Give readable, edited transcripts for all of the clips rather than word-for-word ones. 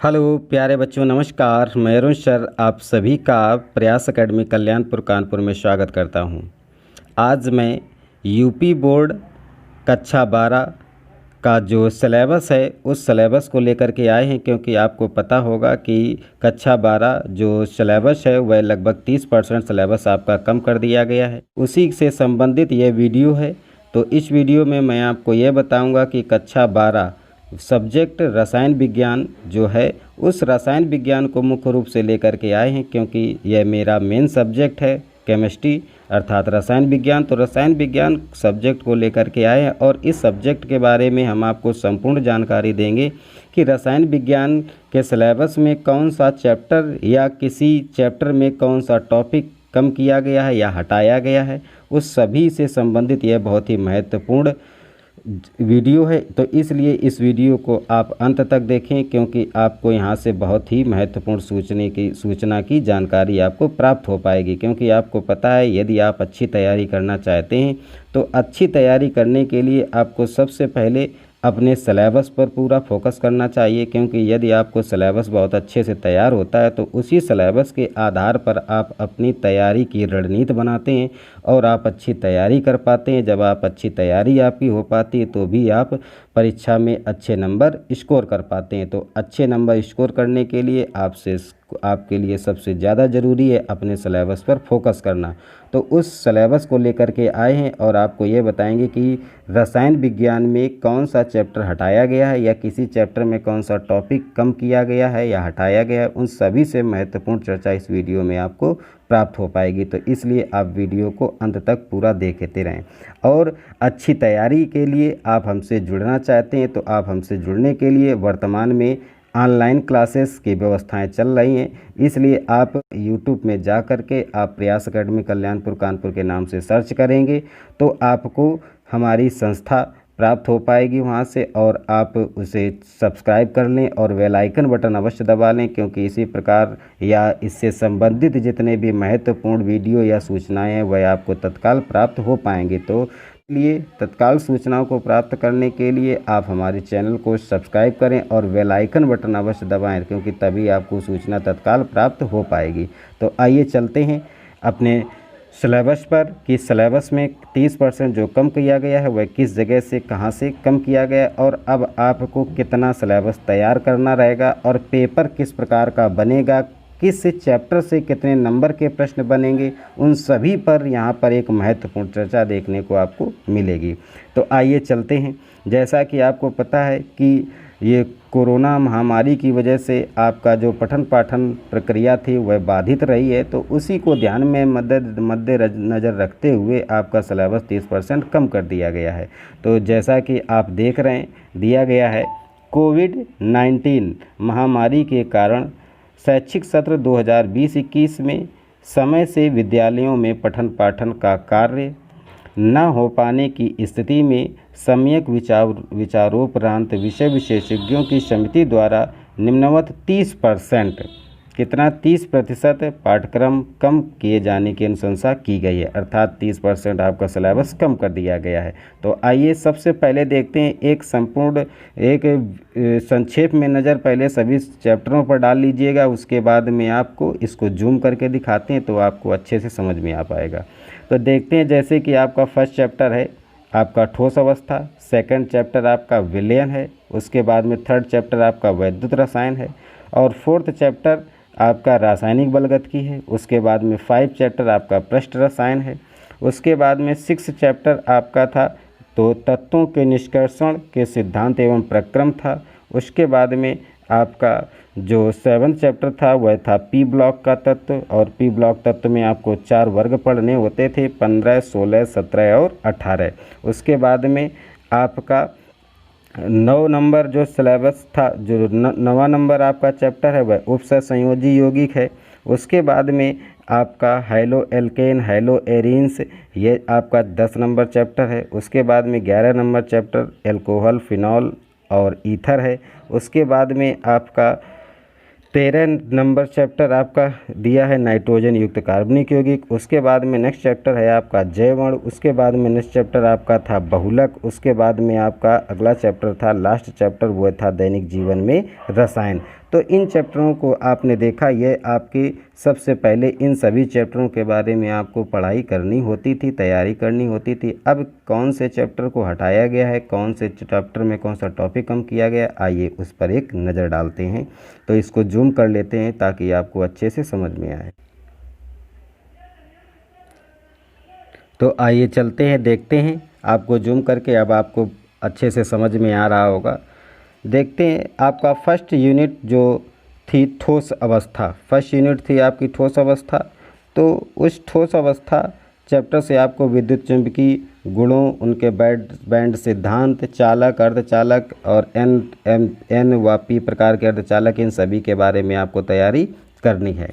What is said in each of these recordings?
Hello प्यारे बच्चों, नमस्कार। मैं अरुण सर आप सभी का प्रयास एकेडमी कल्याणपुर कानपुर में स्वागत करता हूं। आज मैं यूपी बोर्ड कक्षा 12 का जो सिलेबस है उस सिलेबस को लेकर के आए हैं, क्योंकि आपको पता होगा कि कक्षा 12 जो सिलेबस है वह लगभग 30% सिलेबस आपका कम कर दिया गया है। उसी से संबंधित यह वीडियो है। तो इस वीडियो में मैं आपको यह बताऊंगा कि कक्षा 12 सब्जेक्ट रसायन विज्ञान जो है उस रसायन विज्ञान को मुख्य रूप से लेकर के आए हैं, क्योंकि यह मेरा मेन सब्जेक्ट है केमिस्ट्री अर्थात रसायन विज्ञान। तो रसायन विज्ञान सब्जेक्ट को लेकर के आए हैं और इस सब्जेक्ट के बारे में हम आपको संपूर्ण जानकारी देंगे कि रसायन विज्ञान के सिलेबस में कौन सा चैप्टर या किसी चैप्टर में कौन सा टॉपिक कम किया गया है या हटाया गया है, उस सभी से संबंधित यह बहुत ही महत्वपूर्ण वीडियो है। तो इसलिए इस वीडियो को आप अंत तक देखें, क्योंकि आपको यहाँ से बहुत ही महत्वपूर्ण सूचना की जानकारी आपको प्राप्त हो पाएगी। क्योंकि आपको पता है यदि आप अच्छी तैयारी करना चाहते हैं तो अच्छी तैयारी करने के लिए आपको सबसे पहले अपने सिलेबस पर पूरा फोकस करना चाहिए, क्योंकि यदि आपको सिलेबस बहुत अच्छे से तैयार होता है तो उसी सिलेबस के आधार पर आप अपनी तैयारी की रणनीति बनाते हैं और आप अच्छी तैयारी कर पाते हैं। जब आप अच्छी तैयारी आपकी हो पाती है तो भी आप परीक्षा में अच्छे नंबर स्कोर कर पाते हैं। तो अच्छे नंबर स्कोर करने के लिए आपके लिए सबसे ज़्यादा ज़रूरी है अपने सिलेबस पर फोकस करना। तो उस सिलेबस को लेकर के आए हैं और आपको ये बताएंगे कि रसायन विज्ञान में कौन सा चैप्टर हटाया गया है या किसी चैप्टर में कौन सा टॉपिक कम किया गया है या हटाया गया है। उन सभी से महत्वपूर्ण चर्चा इस वीडियो में आपको प्राप्त हो पाएगी। तो इसलिए आप वीडियो को अंत तक पूरा देखते रहें। और अच्छी तैयारी के लिए आप हमसे जुड़ना चाहते हैं तो आप हमसे जुड़ने के लिए वर्तमान में ऑनलाइन क्लासेस की व्यवस्थाएं चल रही हैं। इसलिए आप यूट्यूब में जा कर के आप प्रयास एकेडमी कल्याणपुर कानपुर के नाम से सर्च करेंगे तो आपको हमारी संस्था प्राप्त हो पाएगी वहां से, और आप उसे सब्सक्राइब कर लें और बेल आइकन बटन अवश्य दबा लें, क्योंकि इसी प्रकार या इससे संबंधित जितने भी महत्वपूर्ण वीडियो या सूचनाएं हैं वह आपको तत्काल प्राप्त हो पाएंगे। तो लिए तत्काल सूचनाओं को प्राप्त करने के लिए आप हमारे चैनल को सब्सक्राइब करें और बेल आइकन बटन अवश्य दबाएं, क्योंकि तभी आपको सूचना तत्काल प्राप्त हो पाएगी। तो आइए चलते हैं अपने सिलेबस पर कि सिलेबस में 30% जो कम किया गया है वह किस जगह से कहां से कम किया गया और अब आपको कितना सिलेबस तैयार करना रहेगा और पेपर किस प्रकार का बनेगा, किस चैप्टर से कितने नंबर के प्रश्न बनेंगे, उन सभी पर यहाँ पर एक महत्वपूर्ण चर्चा देखने को आपको मिलेगी। तो आइए चलते हैं। जैसा कि आपको पता है कि ये कोरोना महामारी की वजह से आपका जो पठन पाठन प्रक्रिया थी वह बाधित रही है, तो उसी को ध्यान में मद्देनज़र रखते हुए आपका सिलेबस 30% कम कर दिया गया है। तो जैसा कि आप देख रहे हैं दिया गया है, कोविड-19 महामारी के कारण शैक्षिक सत्र 2020-21 में समय से विद्यालयों में पठन पाठन का कार्य न हो पाने की स्थिति में सम्यक विचारोपरांत विषय विशेषज्ञों की समिति द्वारा निम्नवत 30% कितना 30% पाठ्यक्रम कम किए जाने की अनुशंसा की गई है, अर्थात 30% आपका सिलेबस कम कर दिया गया है। तो आइए सबसे पहले देखते हैं एक संक्षेप में नज़र पहले सभी चैप्टरों पर डाल लीजिएगा, उसके बाद में आपको इसको जूम करके दिखाते हैं तो आपको अच्छे से समझ में आ पाएगा। तो देखते हैं, जैसे कि आपका फर्स्ट चैप्टर है आपका ठोस अवस्था, सेकंड चैप्टर आपका विलयन है, उसके बाद में थर्ड चैप्टर आपका वैद्युत रसायन है और फोर्थ चैप्टर आपका रासायनिक बलगतिकी है। उसके बाद में 5 चैप्टर आपका पृष्ठ रसायन है। उसके बाद में 6 चैप्टर आपका था तो तत्वों के निष्कर्षण के सिद्धांत एवं प्रक्रम था। उसके बाद में आपका जो 7th चैप्टर था वह था पी ब्लॉक का तत्व, और पी ब्लॉक तत्व में आपको 4 वर्ग पढ़ने होते थे, 15, 16, 17 और 18। उसके बाद में आपका 9 नंबर जो सिलेबस था, जो 9वां नंबर आपका चैप्टर है वह उपसर्ग संयोजी यौगिक है। उसके बाद में आपका हैलो एल्केन हैलो एरिन्स, ये आपका 10 नंबर चैप्टर है। उसके बाद में 11 नंबर चैप्टर एल्कोहल फिनॉल और ईथर है। उसके बाद में आपका 13 नंबर चैप्टर आपका दिया है नाइट्रोजन युक्त कार्बनिक यौगिक। उसके बाद में नेक्स्ट चैप्टर है आपका जैवअणु। उसके बाद में नेक्स्ट चैप्टर आपका था बहुलक। उसके बाद में आपका अगला चैप्टर था लास्ट चैप्टर, वो था दैनिक जीवन में रसायन। तो इन चैप्टरों को आपने देखा, ये आपके सबसे पहले इन सभी चैप्टरों के बारे में आपको पढ़ाई करनी होती थी, तैयारी करनी होती थी। अब कौन से चैप्टर को हटाया गया है, कौन से चैप्टर में कौन सा टॉपिक कम किया गया, आइए उस पर एक नज़र डालते हैं। तो इसको जूम कर लेते हैं ताकि आपको अच्छे से समझ में आए। तो आइए चलते हैं, देखते हैं। आपको जूम करके अब आपको अच्छे से समझ में आ रहा होगा। देखते हैं, आपका फर्स्ट यूनिट जो थी ठोस अवस्था, फर्स्ट यूनिट थी आपकी ठोस अवस्था। तो उस ठोस अवस्था चैप्टर से आपको विद्युत चुंबकीय गुणों, उनके बैंड सिद्धांत, चालक, अर्धचालक और एन व पी प्रकार के अर्धचालक, इन सभी के बारे में आपको तैयारी करनी है।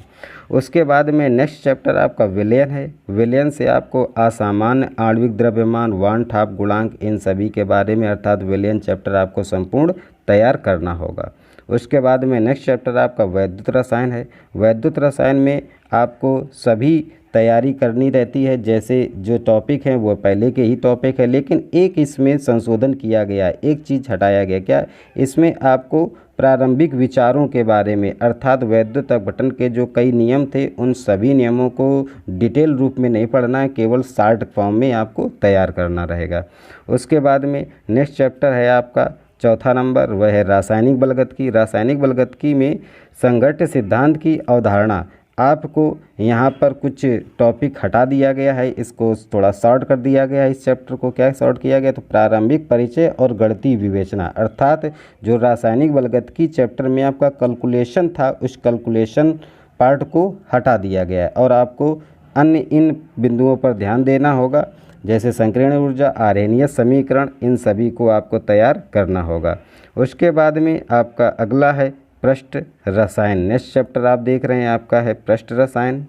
उसके बाद में नेक्स्ट चैप्टर आपका विलयन है। विलयन से आपको असामान्य आणविक द्रव्यमान, वान ठाप गुणांक, इन सभी के बारे में अर्थात विलयन चैप्टर आपको संपूर्ण तैयार करना होगा। उसके बाद में नेक्स्ट चैप्टर आपका वैद्युत रसायन है। वैद्युत रसायन में आपको सभी तैयारी करनी रहती है, जैसे जो टॉपिक हैं वो पहले के ही टॉपिक है, लेकिन एक इसमें संशोधन किया गया, एक चीज़ हटाया गया। क्या? इसमें आपको प्रारंभिक विचारों के बारे में अर्थात वैद्युत अपघटन के जो कई नियम थे, उन सभी नियमों को डिटेल रूप में नहीं पढ़ना है, केवल शार्ट फॉर्म में आपको तैयार करना रहेगा। उसके बाद में नेक्स्ट चैप्टर है आपका चौथा नंबर, वह है रासायनिक बलगतकी। रासायनिक बलगतकी में संघट्ट सिद्धांत की अवधारणा, आपको यहाँ पर कुछ टॉपिक हटा दिया गया है, इसको थोड़ा शॉर्ट कर दिया गया है। इस चैप्टर को क्या शॉर्ट किया गया? तो प्रारंभिक परिचय और गणितीय विवेचना, अर्थात जो रासायनिक बलगतकी चैप्टर में आपका कैलकुलेशन था, उस कैलकुलेशन पार्ट को हटा दिया गया है और आपको अन्य इन बिंदुओं पर ध्यान देना होगा, जैसे संकीर्ण ऊर्जा, आर्हेनियस समीकरण, इन सभी को आपको तैयार करना होगा। उसके बाद में आपका अगला है पृष्ठ रसायन। नेक्स्ट चैप्टर आप देख रहे हैं आपका है पृष्ठ रसायन।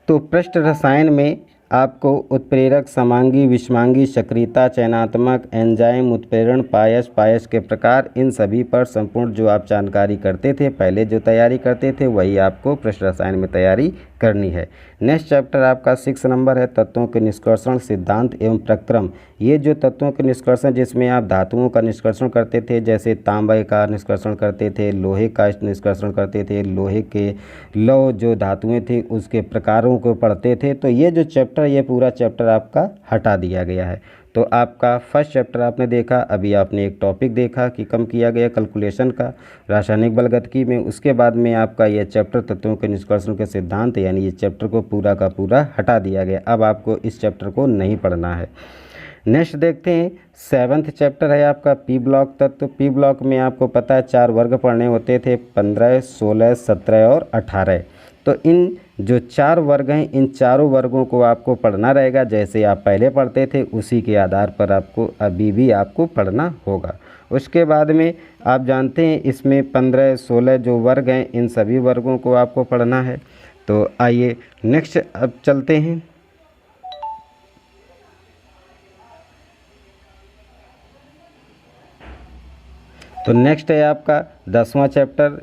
तो पृष्ठ रसायन में आपको उत्प्रेरक, समांगी, विषमांगी, सक्रियता, चयनात्मक, एंजाइम, उत्प्रेरण, पायस के प्रकार, इन सभी पर संपूर्ण जो आप जानकारी करते थे, पहले जो तैयारी करते थे, वही आपको पृष्ठ रसायन में तैयारी करनी है। नेक्स्ट चैप्टर आपका 6 नंबर है तत्वों के निष्कर्षण, सिद्धांत एवं प्रक्रम। ये जो तत्वों के निष्कर्षण, जिसमें आप धातुओं का निष्कर्षण करते थे, जैसे तांबे का निष्कर्षण करते थे, लोहे का निष्कर्षण करते थे, लोहे के लौह जो धातुएं थी उसके प्रकारों को पढ़ते थे। तो ये जो चैप्टर, ये पूरा चैप्टर आपका हटा दिया गया है। तो आपका फर्स्ट चैप्टर आपने देखा, अभी आपने एक टॉपिक देखा कि कम किया गया कैलकुलेशन का रासायनिक बलगतकी में। उसके बाद में आपका यह चैप्टर तत्वों के निष्कर्षण के सिद्धांत, यानी ये चैप्टर को पूरा का पूरा हटा दिया गया। अब आपको इस चैप्टर को नहीं पढ़ना है। नेक्स्ट देखते हैं, 7th चैप्टर है आपका पी ब्लॉक तत्व। पी ब्लॉक में आपको पता है 4 वर्ग पढ़ने होते थे, 15, 16, 17 और 18। तो इन जो 4 वर्ग हैं, इन चारों वर्गों को आपको पढ़ना रहेगा, जैसे आप पहले पढ़ते थे उसी के आधार पर आपको अभी भी आपको पढ़ना होगा। उसके बाद में आप जानते हैं इसमें 15, 16 जो वर्ग हैं, इन सभी वर्गों को आपको पढ़ना है। तो आइए नेक्स्ट अब चलते हैं। तो नेक्स्ट है आपका 10वां chapter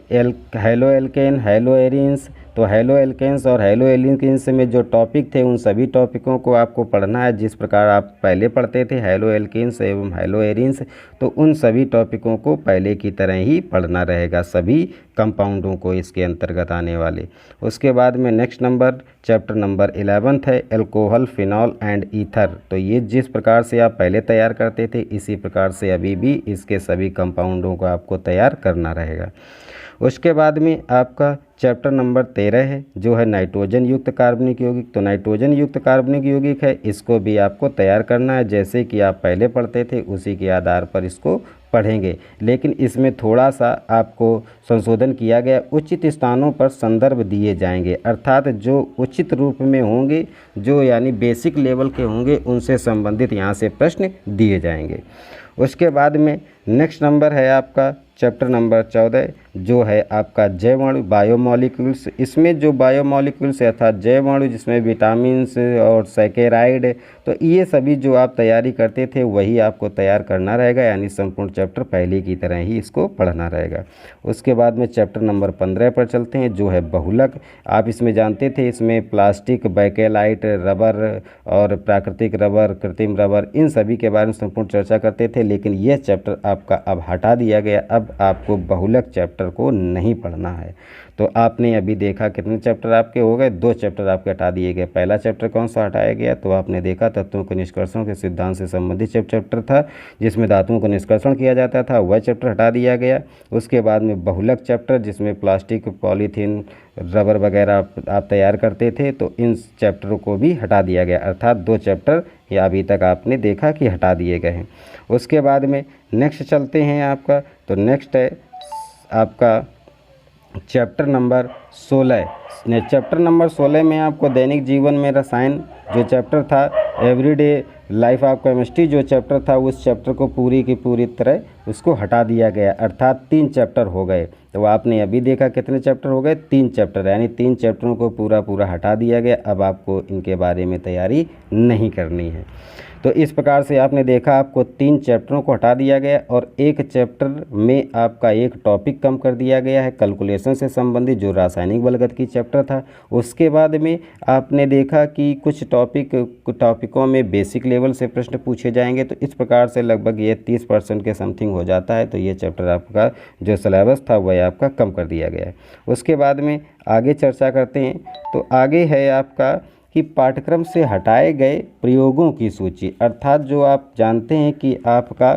haloalkane, haloarenes. तो हैलो एल्केन्स और हैलो एल्केन्स में जो टॉपिक थे, उन सभी टॉपिकों को आपको पढ़ना है जिस प्रकार आप पहले पढ़ते थे हैलो एल्केन्स एवं हैलो एरिन्स। तो उन सभी टॉपिकों को पहले की तरह ही पढ़ना रहेगा, सभी कंपाउंडों को इसके अंतर्गत आने वाले। उसके बाद में नेक्स्ट नंबर चैप्टर नंबर 11 है एल्कोहल, फिनॉल एंड ईथर। तो ये जिस प्रकार से आप पहले तैयार करते थे, इसी प्रकार से अभी भी इसके सभी कंपाउंडों को आपको तैयार करना रहेगा। उसके बाद में आपका चैप्टर नंबर 13 है, जो है नाइट्रोजन युक्त कार्बनिक यौगिक। तो नाइट्रोजन युक्त कार्बनिक यौगिक है, इसको भी आपको तैयार करना है, जैसे कि आप पहले पढ़ते थे उसी के आधार पर इसको पढ़ेंगे। लेकिन इसमें थोड़ा सा आपको संशोधन किया गया, उचित स्थानों पर संदर्भ दिए जाएंगे, अर्थात जो उचित रूप में होंगे, जो यानी बेसिक लेवल के होंगे, उनसे संबंधित यहाँ से प्रश्न दिए जाएंगे। उसके बाद में नेक्स्ट नंबर है आपका चैप्टर नंबर 14, जो है आपका जैवाणु, बायोमॉलिक्यूल्स। इसमें जो बायोमॉलिक्यूल्स अर्थात जैवाणु, जिसमें विटामिन्स और सैकेराइड तो ये सभी जो आप तैयारी करते थे वही आपको तैयार करना रहेगा, यानी संपूर्ण चैप्टर पहले की तरह ही इसको पढ़ना रहेगा। उसके बाद में चैप्टर नंबर 15 पर चलते हैं, जो है बहुलक। आप इसमें जानते थे इसमें प्लास्टिक, बैकेलाइट, रबर और प्राकृतिक रबर, कृत्रिम रबर, इन सभी के बारे में संपूर्ण चर्चा करते थे, लेकिन यह चैप्टर आपका अब हटा दिया गया। अब आपको बहुलक चैप्टर को नहीं पढ़ना है। तो आपने अभी देखा कितने चैप्टर आपके हो गए, 2 चैप्टर आपके हटा दिए गए। पहला चैप्टर कौन सा हटाया गया, तो आपने देखा तत्वों के निष्कर्षण के सिद्धांत से संबंधित चैप्टर था, जिसमें धातुओं का निष्कर्षण किया जाता था, वह चैप्टर हटा दिया गया। उसके बाद में बहुलक चैप्टर, जिसमें प्लास्टिक, पॉलीथीन, रबर वगैरह आप तैयार करते थे, तो इन चैप्टरों को भी हटा दिया गया। अर्थात 2 चैप्टर या अभी तक आपने देखा कि हटा दिए गए हैं। उसके बाद में नेक्स्ट चलते हैं आपका, तो नेक्स्ट है आपका चैप्टर नंबर 16। चैप्टर नंबर 16 में आपको दैनिक जीवन में रसायन जो चैप्टर था, एवरीडे लाइफ ऑफ केमिस्ट्री जो चैप्टर था, उस चैप्टर को पूरी की पूरी तरह उसको हटा दिया गया। अर्थात 3 चैप्टर हो गए। तो आपने अभी देखा कितने चैप्टर हो गए, 3 चैप्टर, यानी 3 चैप्टरों को पूरा हटा दिया गया। अब आपको इनके बारे में तैयारी नहीं करनी है। तो इस प्रकार से आपने देखा आपको 3 चैप्टरों को हटा दिया गया और एक चैप्टर में आपका एक टॉपिक कम कर दिया गया है, कैलकुलेशन से संबंधित, जो रासायनिक बलगत की चैप्टर था। उसके बाद में आपने देखा कि कुछ टॉपिकों में बेसिक लेवल से प्रश्न पूछे जाएंगे। तो इस प्रकार से लगभग ये 30% के समथिंग हो जाता है। तो ये चैप्टर आपका जो सिलेबस था वह आपका कम कर दिया गया है। उसके बाद में आगे चर्चा करते हैं। तो आगे है आपका कि पाठ्यक्रम से हटाए गए प्रयोगों की सूची। अर्थात जो आप जानते हैं कि आपका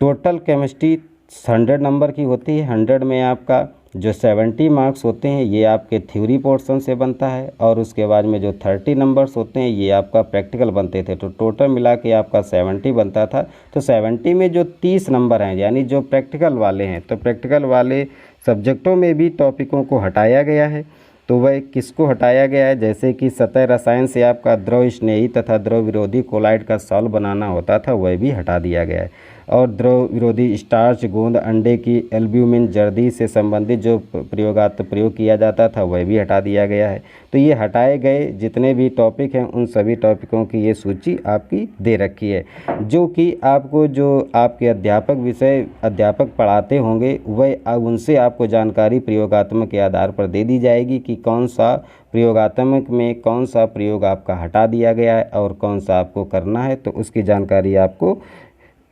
टोटल केमिस्ट्री 100 नंबर की होती है। 100 में आपका जो 70 मार्क्स होते हैं ये आपके थ्योरी पोर्शन से बनता है, और उसके बाद में जो 30 नंबर्स होते हैं ये आपका प्रैक्टिकल बनते थे। तो टोटल मिला के आपका 70 बनता था। तो 70 में जो 30 नंबर हैं, यानी जो प्रैक्टिकल वाले हैं, तो प्रैक्टिकल वाले सब्जेक्टों में भी टॉपिकों को हटाया गया है। तो वह किसको हटाया गया है, जैसे कि सतह रसायन से आपका द्रव स्नेही तथा द्रव विरोधी कोलाइड का सॉल्व बनाना होता था, वह भी हटा दिया गया है। और द्रव विरोधी स्टार्च, गोंद, अंडे की एल्ब्यूमिन, जर्दी से संबंधित जो प्रयोगात्मक प्रयोग किया जाता था वह भी हटा दिया गया है। तो ये हटाए गए जितने भी टॉपिक हैं उन सभी टॉपिकों की ये सूची आपकी दे रखी है, जो कि आपको जो आपके अध्यापक पढ़ाते होंगे वह उनसे आपको जानकारी प्रयोगात्मक के आधार पर दे दी जाएगी कि कौन सा प्रयोगात्मक में कौन सा प्रयोग आपका हटा दिया गया है और कौन सा आपको करना है। तो उसकी जानकारी आपको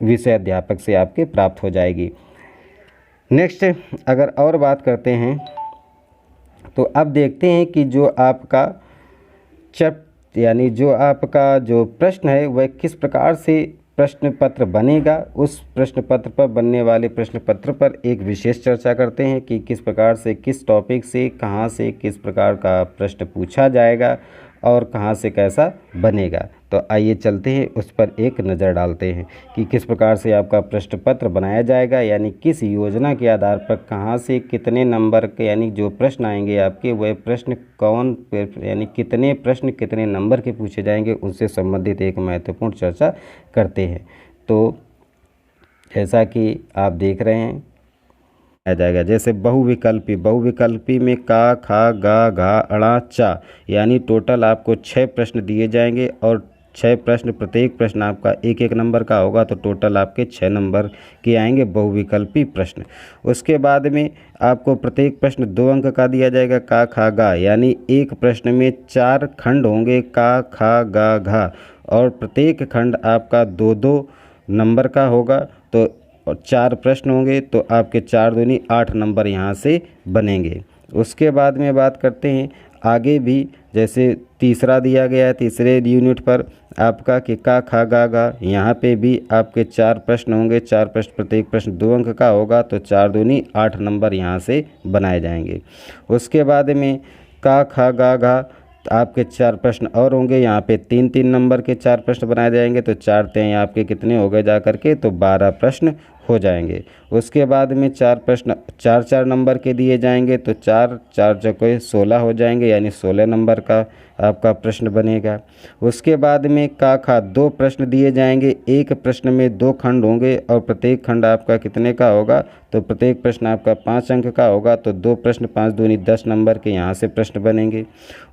विषय अध्यापक से आपके प्राप्त हो जाएगी। नेक्स्ट अगर और बात करते हैं तो अब देखते हैं कि जो आपका यानी जो आपका जो प्रश्न है वह किस प्रकार से प्रश्न पत्र बनेगा। उस प्रश्न पत्र पर बनने वाले प्रश्न पत्र पर एक विशेष चर्चा करते हैं कि किस प्रकार से, किस टॉपिक से, कहाँ से किस प्रकार का प्रश्न पूछा जाएगा और कहाँ से कैसा बनेगा। तो आइए चलते हैं उस पर एक नज़र डालते हैं कि किस प्रकार से आपका प्रश्न पत्र बनाया जाएगा, यानी किस योजना के आधार पर कहाँ से कितने नंबर के, यानी जो प्रश्न आएंगे आपके वह प्रश्न यानी कितने प्रश्न कितने नंबर के पूछे जाएंगे, उससे संबंधित एक महत्वपूर्ण चर्चा करते हैं। तो जैसा कि आप देख रहे हैं आ जाएगा, जैसे बहुविकल्पी में का, खा, गा, घा, अणा, चा, यानी टोटल आपको 6 प्रश्न दिए जाएंगे और 6 प्रश्न, प्रत्येक प्रश्न आपका 1-1 नंबर का होगा। तो टोटल आपके 6 नंबर के आएंगे बहुविकल्पी प्रश्न। उसके बाद में आपको प्रत्येक प्रश्न 2 अंक का दिया जाएगा, का, खा, गा, यानी एक प्रश्न में 4 खंड होंगे, का, खा, गा, घा, और प्रत्येक खंड आपका 2-2 नंबर का होगा। तो 4 प्रश्न होंगे तो आपके 4 दूनी 8 नंबर यहाँ से बनेंगे। उसके बाद में बात करते हैं आगे भी, जैसे तीसरा दिया गया है, तीसरे यूनिट पर आपका कि का, खा, गा, गा, यहाँ पे भी आपके 4 प्रश्न होंगे। 4 प्रश्न, प्रत्येक प्रश्न 2 अंक का होगा। तो 4 दूनी 8 नंबर यहाँ से बनाए जाएंगे। उसके बाद में का, खा, गा, घा, आपके 4 प्रश्न और होंगे। यहाँ पे 3-3 नंबर के 4 प्रश्न बनाए जाएंगे। तो 4 तें आपके कितने हो गए जा करके, तो 12 प्रश्न हो जाएंगे। उसके बाद में 4 प्रश्न 4-4 नंबर के दिए जाएंगे। तो 4-4 चौके 16 हो जाएंगे, यानी 16 नंबर का आपका प्रश्न बनेगा। उसके बाद में का, खा 2 प्रश्न दिए जाएंगे। एक प्रश्न में 2 खंड होंगे और प्रत्येक खंड आपका कितने का होगा, तो प्रत्येक प्रश्न आपका 5 अंक का होगा। तो 2 प्रश्न 5 दूनी 10 नंबर के यहाँ से प्रश्न बनेंगे।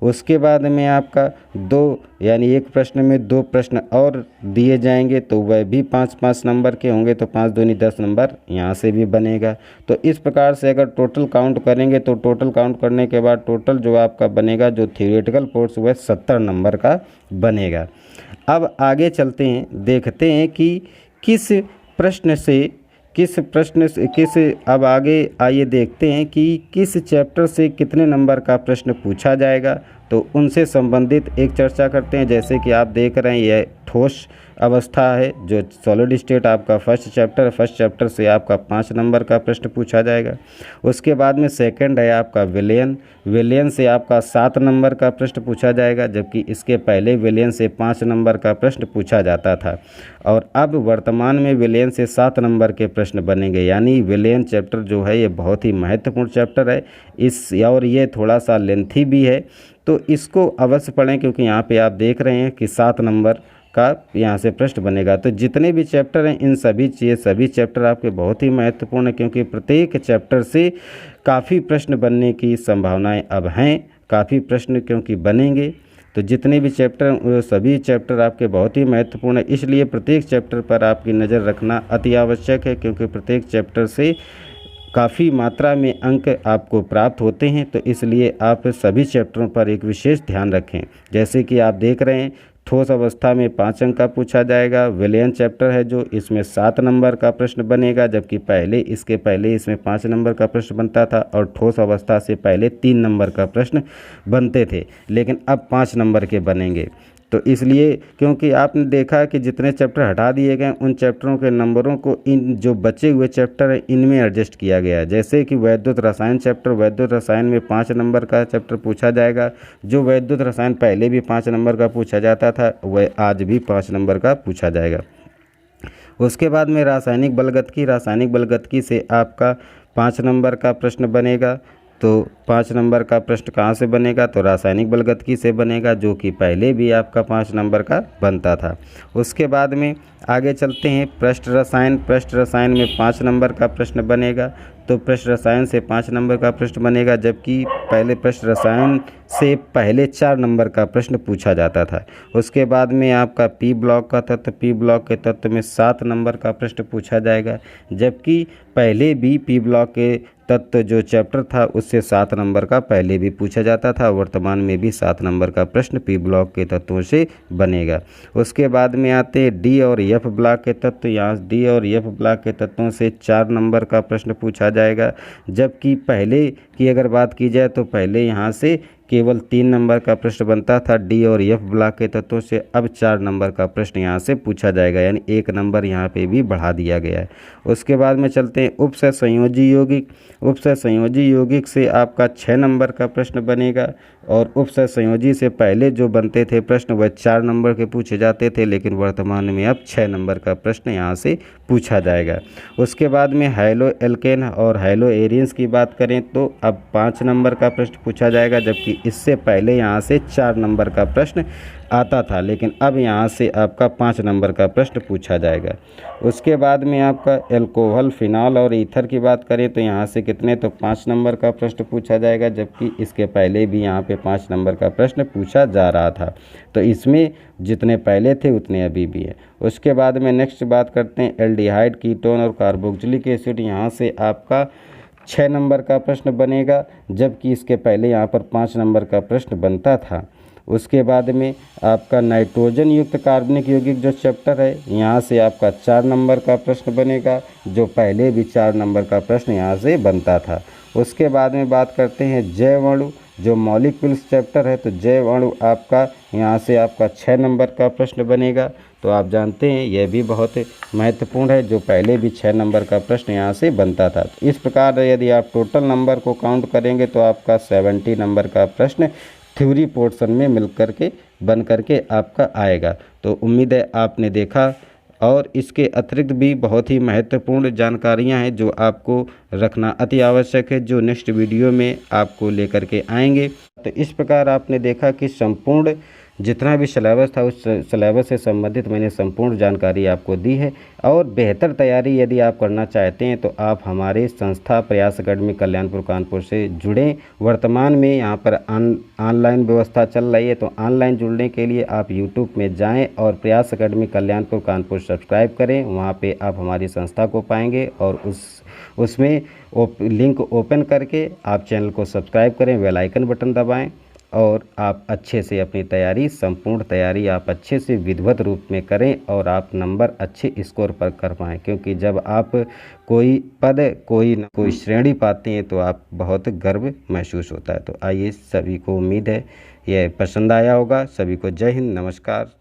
उसके बाद में आपका 2 यानी एक प्रश्न में 2 प्रश्न और दिए जाएंगे तो वह भी 5-5 नंबर के होंगे, तो 5 दूनी 10 नंबर यहाँ से भी बनेगा। तो इस प्रकार से अगर टोटल काउंट करेंगे तो टोटल काउंट करने के बाद टोटल जो आपका बनेगा जो थ्योरेटिकल पोर्स वह 70 नंबर का बनेगा। अब आगे चलते हैं, देखते हैं कि किस अब आगे आइए देखते हैं कि किस चैप्टर से कितने नंबर का प्रश्न पूछा जाएगा। तो उनसे संबंधित एक चर्चा करते हैं। जैसे कि आप देख रहे हैं यह ठोस अवस्था है जो सॉलिड स्टेट आपका फर्स्ट चैप्टर से आपका 5 नंबर का प्रश्न पूछा जाएगा। उसके बाद में सेकंड है आपका विलयन से आपका 7 नंबर का प्रश्न पूछा जाएगा, जबकि इसके पहले विलयन से 5 नंबर का प्रश्न पूछा जाता था और अब वर्तमान में विलयन से 7 नंबर के प्रश्न बनेंगे। यानी विलयन चैप्टर जो है ये बहुत ही महत्वपूर्ण चैप्टर है और ये थोड़ा सा लेंथी भी है, तो इसको अवश्य पढ़ें क्योंकि यहाँ पे आप देख रहे हैं कि 7 नंबर का यहाँ से प्रश्न बनेगा। तो जितने भी चैप्टर हैं इन सभी चैप्टर आपके बहुत ही महत्वपूर्ण है क्योंकि प्रत्येक चैप्टर से काफ़ी प्रश्न बनने की संभावनाएं अब हैं, काफ़ी प्रश्न क्योंकि बनेंगे। तो जितने भी चैप्टर सभी चैप्टर आपके बहुत ही महत्वपूर्ण है, इसलिए प्रत्येक चैप्टर पर आपकी नज़र रखना अति आवश्यक है क्योंकि प्रत्येक चैप्टर से काफ़ी मात्रा में अंक आपको प्राप्त होते हैं। तो इसलिए आप सभी चैप्टरों पर एक विशेष ध्यान रखें। जैसे कि आप देख रहे हैं ठोस अवस्था में 5 अंक का पूछा जाएगा। विलयन चैप्टर है जो इसमें 7 नंबर का प्रश्न बनेगा, जबकि इसके पहले इसमें 5 नंबर का प्रश्न बनता था और ठोस अवस्था से पहले 3 नंबर का प्रश्न बनते थे, लेकिन अब 5 नंबर के बनेंगे। तो इसलिए क्योंकि आपने देखा कि जितने चैप्टर हटा दिए गए उन चैप्टरों के नंबरों को इन जो बचे हुए चैप्टर हैं इनमें एडजस्ट किया गया है। जैसे कि वैद्युत रसायन चैप्टर, वैद्युत रसायन में 5 नंबर का चैप्टर पूछा जाएगा। जो वैद्युत रसायन पहले भी 5 नंबर का पूछा जाता था वह आज भी 5 नंबर का पूछा जाएगा। उसके बाद में रासायनिक बलगतकी से आपका 5 नंबर का प्रश्न बनेगा। तो 5 नंबर का प्रश्न कहाँ से बनेगा, तो रासायनिक बलगतकी से बनेगा, जो कि पहले भी आपका 5 नंबर का बनता था। उसके बाद में आगे चलते हैं पृष्ठ रसायन में 5 नंबर का प्रश्न बनेगा। तो पृष्ठ रसायन से 5 नंबर का प्रश्न बनेगा, जबकि पहले पृष्ठ रसायन से पहले 4 नंबर का प्रश्न पूछा जाता था। उसके बाद में आपका पी ब्लॉक के तत्व में 7 नंबर का प्रश्न पूछा जाएगा, जबकि पहले भी पी ब्लॉक के तत्व जो चैप्टर था उससे 7 नंबर का पहले भी पूछा जाता था। वर्तमान में भी 7 नंबर का प्रश्न पी ब्लॉक के तत्वों से बनेगा। उसके बाद में आते हैं डी और एफ ब्लॉक के तत्व। यहाँ डी और एफ ब्लॉक के तत्वों से 4 नंबर का प्रश्न पूछा जाएगा, जबकि पहले की अगर बात की जाए तो पहले यहाँ से केवल 3 नंबर का प्रश्न बनता था डी और एफ ब्लॉक के तत्वों से। अब 4 नंबर का प्रश्न यहाँ से पूछा जाएगा, यानी 1 नंबर यहाँ पे भी बढ़ा दिया गया है। उसके बाद में चलते हैं उपसय संयोजी यौगिक से आपका 6 नंबर का प्रश्न बनेगा और उपसय संयोजी से पहले जो बनते थे प्रश्न वह 4 नंबर के पूछे जाते थे, लेकिन वर्तमान में अब 6 नंबर का प्रश्न यहाँ से पूछा जाएगा। उसके बाद में हाइलो एल्केन और हाइलो एरियंस की बात करें तो अब 5 नंबर का प्रश्न पूछा जाएगा, जबकि इससे पहले यहाँ से 4 नंबर का प्रश्न आता था, लेकिन अब यहाँ से आपका 5 नंबर का प्रश्न पूछा जाएगा। उसके बाद में आपका एल्कोहल, फिनॉल और ईथर की बात करें तो यहाँ से कितने, तो 5 नंबर का प्रश्न पूछा जाएगा, जबकि इसके पहले भी यहाँ पे 5 नंबर का प्रश्न पूछा जा रहा था। तो इसमें जितने पहले थे उतने अभी भी हैं। उसके बाद में नेक्स्ट बात करते हैं एल्डिहाइड, कीटोन और कार्बोक्सिलिक एसिड। यहाँ से आपका 6 नंबर का प्रश्न बनेगा, जबकि इसके पहले यहाँ पर 5 नंबर का प्रश्न बनता था। उसके बाद में आपका नाइट्रोजन युक्त कार्बनिक यौगिक जो चैप्टर है यहाँ से आपका 4 नंबर का प्रश्न बनेगा, जो पहले भी 4 नंबर का प्रश्न यहाँ से बनता था। उसके बाद में बात करते हैं जैव अणु, जो मॉलिक्यूल्स चैप्टर है, तो जैव अणु आपका यहाँ से आपका 6 नंबर का प्रश्न बनेगा। तो आप जानते हैं यह भी बहुत महत्वपूर्ण है, जो पहले भी 6 नंबर का प्रश्न यहाँ से बनता था। तो इस प्रकार यदि आप टोटल नंबर को काउंट करेंगे तो आपका 70 नंबर का प्रश्न थ्योरी पोर्शन में मिल करके बन करके आपका आएगा। तो उम्मीद है आपने देखा, और इसके अतिरिक्त भी बहुत ही महत्वपूर्ण जानकारियां हैं जो आपको रखना अति आवश्यक है, जो नेक्स्ट वीडियो में आपको लेकर के आएंगे। तो इस प्रकार आपने देखा कि संपूर्ण जितना भी सिलेबस था उस सिलेबस से संबंधित मैंने संपूर्ण जानकारी आपको दी है। और बेहतर तैयारी यदि आप करना चाहते हैं तो आप हमारे संस्था प्रयास अकेडमी कल्याणपुर कानपुर से जुड़ें। वर्तमान में यहाँ पर ऑनलाइन व्यवस्था चल रही है, तो ऑनलाइन जुड़ने के लिए आप यूट्यूब में जाएं और प्रयास अकेडमी कल्याणपुर कानपुर सब्सक्राइब करें। वहाँ पे आप हमारी संस्था को पाएंगे और उसमें लिंक ओपन करके आप चैनल को सब्सक्राइब करें, बेल आइकन बटन दबाएं और आप अच्छे से अपनी तैयारी, संपूर्ण तैयारी आप अच्छे से विधिवत रूप में करें और आप नंबर अच्छे स्कोर पर कर पाएँ। क्योंकि जब आप कोई पद, कोई श्रेणी पाते हैं तो आप बहुत गर्व महसूस होता है। तो आइए, सभी को उम्मीद है यह पसंद आया होगा। सभी को जय हिंद, नमस्कार।